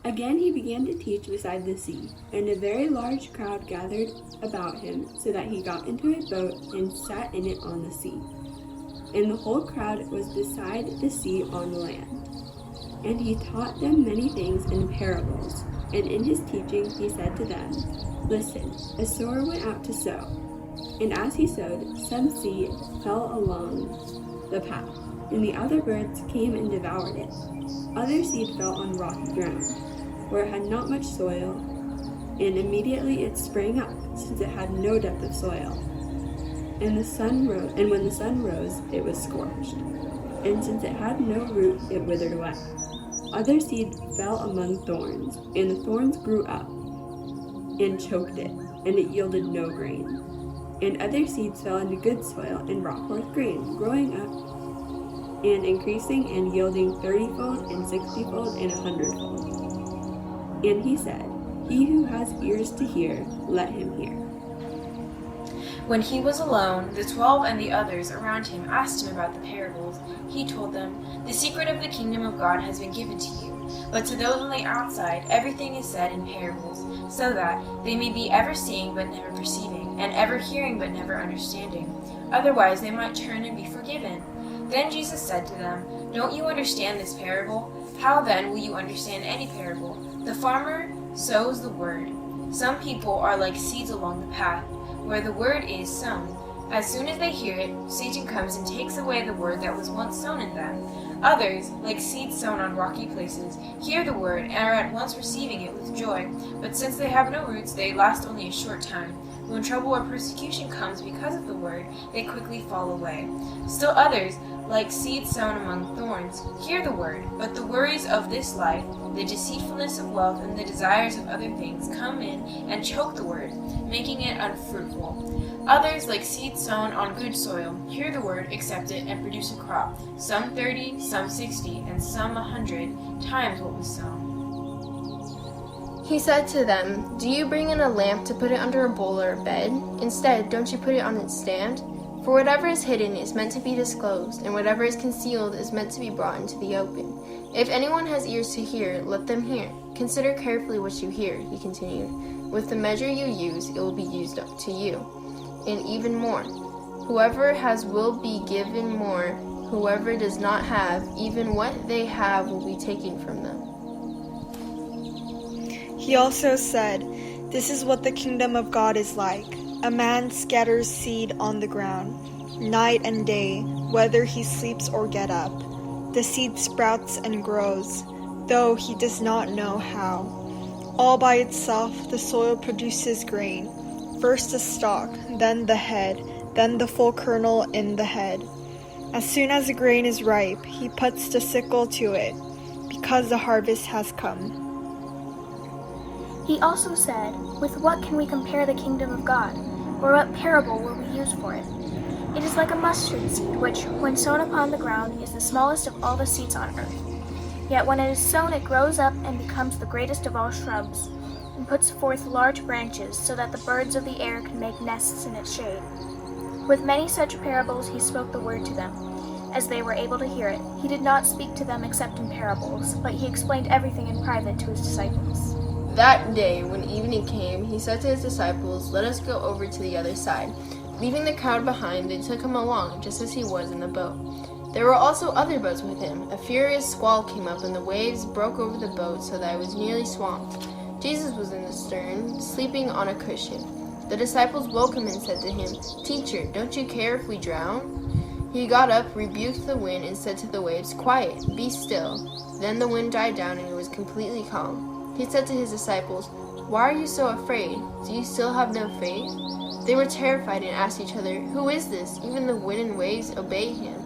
Again he began to teach beside the sea, and a very large crowd gathered about him, so that he got into a boat and sat in it on the sea. And the whole crowd was beside the sea on the land. And he taught them many things in parables. And in his teaching he said to them, Listen, a sower went out to sow. And as he sowed, some seed fell along the path, and the other birds came and devoured it. Other seed fell on rocky ground, where it had not much soil, and immediately it sprang up, since it had no depth of soil. And when the sun rose, it was scorched, and since it had no root, it withered away. Other seed fell among thorns, and the thorns grew up and choked it, and it yielded no grain. And other seeds fell into good soil and brought forth grain, growing up and increasing and yielding 30-fold and 60-fold and 100-fold. And he said, He who has ears to hear, let him hear. When he was alone, the 12 and the others around him asked him about the parables. He told them, The secret of the kingdom of God has been given to you, but to those on the outside everything is said in parables, so that they may be ever seeing but never perceiving, and ever hearing but never understanding. Otherwise they might turn and be forgiven. Then Jesus said to them, Don't you understand this parable? How then will you understand any parable? The farmer sows the word. Some people are like seeds along the path, where the word is sown. As soon as they hear it, Satan comes and takes away the word that was once sown in them. Others, like seeds sown on rocky places, hear the word and are at once receiving it with joy. But since they have no roots, they last only a short time. When trouble or persecution comes because of the word, they quickly fall away. Still others, like seeds sown among thorns, hear the word, but the worries of this life, the deceitfulness of wealth, and the desires of other things come in and choke the word, making it unfruitful. Others, like seeds sown on good soil, hear the word, accept it, and produce a crop, some 30, some 60, and some 100 times what was sown. He said to them, Do you bring in a lamp to put it under a bowl or a bed? Instead, don't you put it on its stand? For whatever is hidden is meant to be disclosed, and whatever is concealed is meant to be brought into the open. If anyone has ears to hear, let them hear. Consider carefully what you hear, he continued. With the measure you use, it will be used up to you, and even more. Whoever has will be given more. Whoever does not have, even what they have will be taken from them. He also said, This is what the kingdom of God is like. A man scatters seed on the ground, night and day, whether he sleeps or get up. The seed sprouts and grows, though he does not know how. All by itself the soil produces grain, first the stalk, then the head, then the full kernel in the head. As soon as the grain is ripe, he puts the sickle to it, because the harvest has come. He also said, With what can we compare the kingdom of God? Or what parable will we use for it? It is like a mustard seed, which, when sown upon the ground, is the smallest of all the seeds on earth. Yet when it is sown, it grows up and becomes the greatest of all shrubs, and puts forth large branches, so that the birds of the air can make nests in its shade. With many such parables he spoke the word to them, as they were able to hear it. He did not speak to them except in parables, but he explained everything in private to his disciples. That day, when evening came, he said to his disciples, Let us go over to the other side. Leaving the crowd behind, they took him along, just as he was in the boat. There were also other boats with him. A furious squall came up, and the waves broke over the boat so that it was nearly swamped. Jesus was in the stern, sleeping on a cushion. The disciples woke him and said to him, Teacher, don't you care if we drown? He got up, rebuked the wind, and said to the waves, Quiet, be still. Then the wind died down, and it was completely calm. He said to his disciples, Why are you so afraid? Do you still have no faith? They were terrified and asked each other, Who is this? Even the wind and waves obey him.